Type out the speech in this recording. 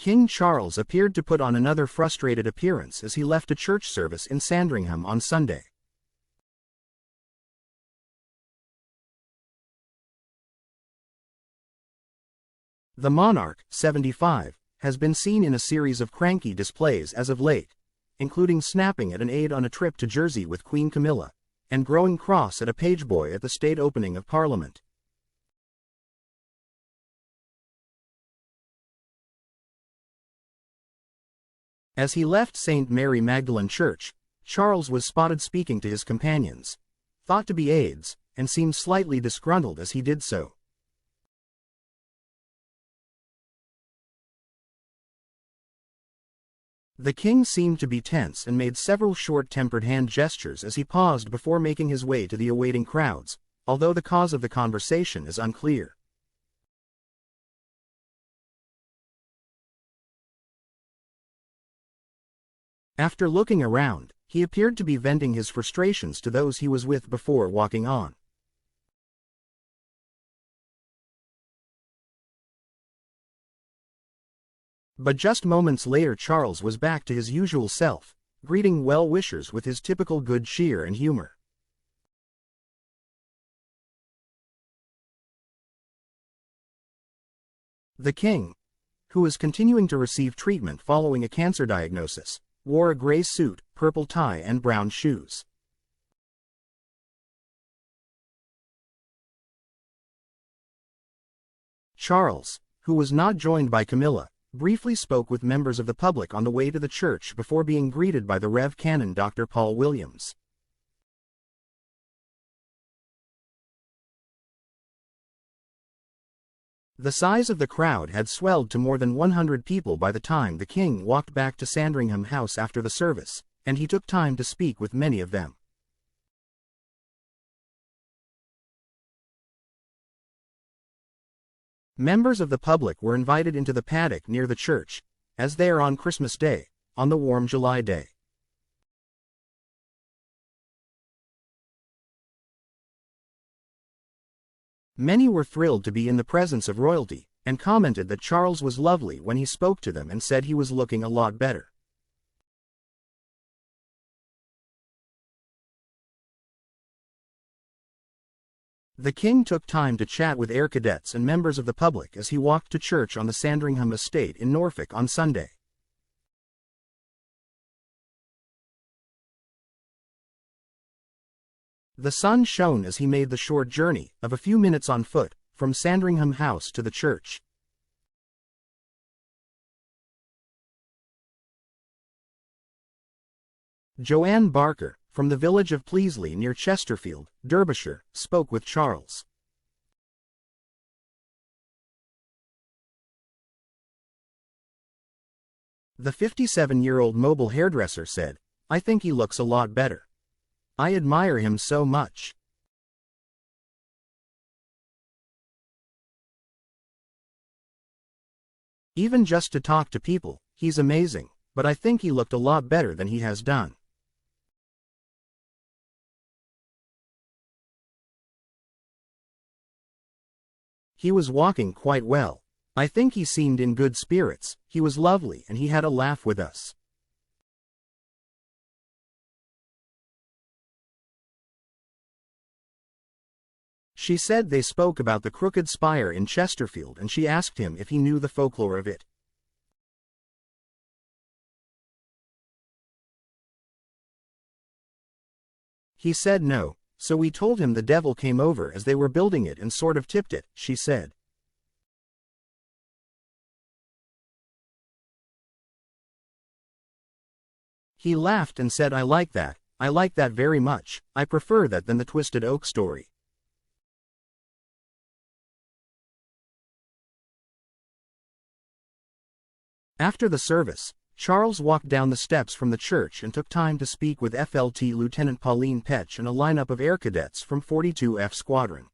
King Charles appeared to put on another frustrated appearance as he left a church service in Sandringham on Sunday. The monarch, 75, has been seen in a series of cranky displays as of late, including snapping at an aide on a trip to Jersey with Queen Camilla, and growing cross at a pageboy at the state opening of Parliament. As he left St. Mary Magdalene Church, Charles was spotted speaking to his companions, thought to be aides, and seemed slightly disgruntled as he did so. The king seemed to be tense and made several short-tempered hand gestures as he paused before making his way to the awaiting crowds, although the cause of the conversation is unclear. After looking around, he appeared to be venting his frustrations to those he was with before walking on. But just moments later Charles was back to his usual self, greeting well-wishers with his typical good cheer and humor. The king, who was continuing to receive treatment following a cancer diagnosis, wore a gray suit, purple tie and brown shoes. Charles, who was not joined by Camilla, briefly spoke with members of the public on the way to the church before being greeted by the Rev. Canon Dr. Paul Williams. The size of the crowd had swelled to more than 100 people by the time the king walked back to Sandringham House after the service, and he took time to speak with many of them. Members of the public were invited into the paddock near the church, as they are on Christmas Day, on the warm July day. Many were thrilled to be in the presence of royalty, and commented that Charles was lovely when he spoke to them and said he was looking a lot better. The king took time to chat with air cadets and members of the public as he walked to church on the Sandringham estate in Norfolk on Sunday. The sun shone as he made the short journey, of a few minutes on foot, from Sandringham House to the church. Joanne Barker, from the village of Pleasley near Chesterfield, Derbyshire, spoke with Charles. The 57-year-old mobile hairdresser said, "I think he looks a lot better. I admire him so much. Even just to talk to people, he's amazing, but I think he looked a lot better than he has done." He was walking quite well. I think he seemed in good spirits, he was lovely and he had a laugh with us. She said they spoke about the crooked spire in Chesterfield and she asked him if he knew the folklore of it. He said no, so we told him the devil came over as they were building it and sort of tipped it, she said. He laughed and said, I like that very much, I prefer that than the Twisted Oak story. After the service, Charles walked down the steps from the church and took time to speak with FLT Lieutenant Pauline Petch and a lineup of air cadets from 42F Squadron.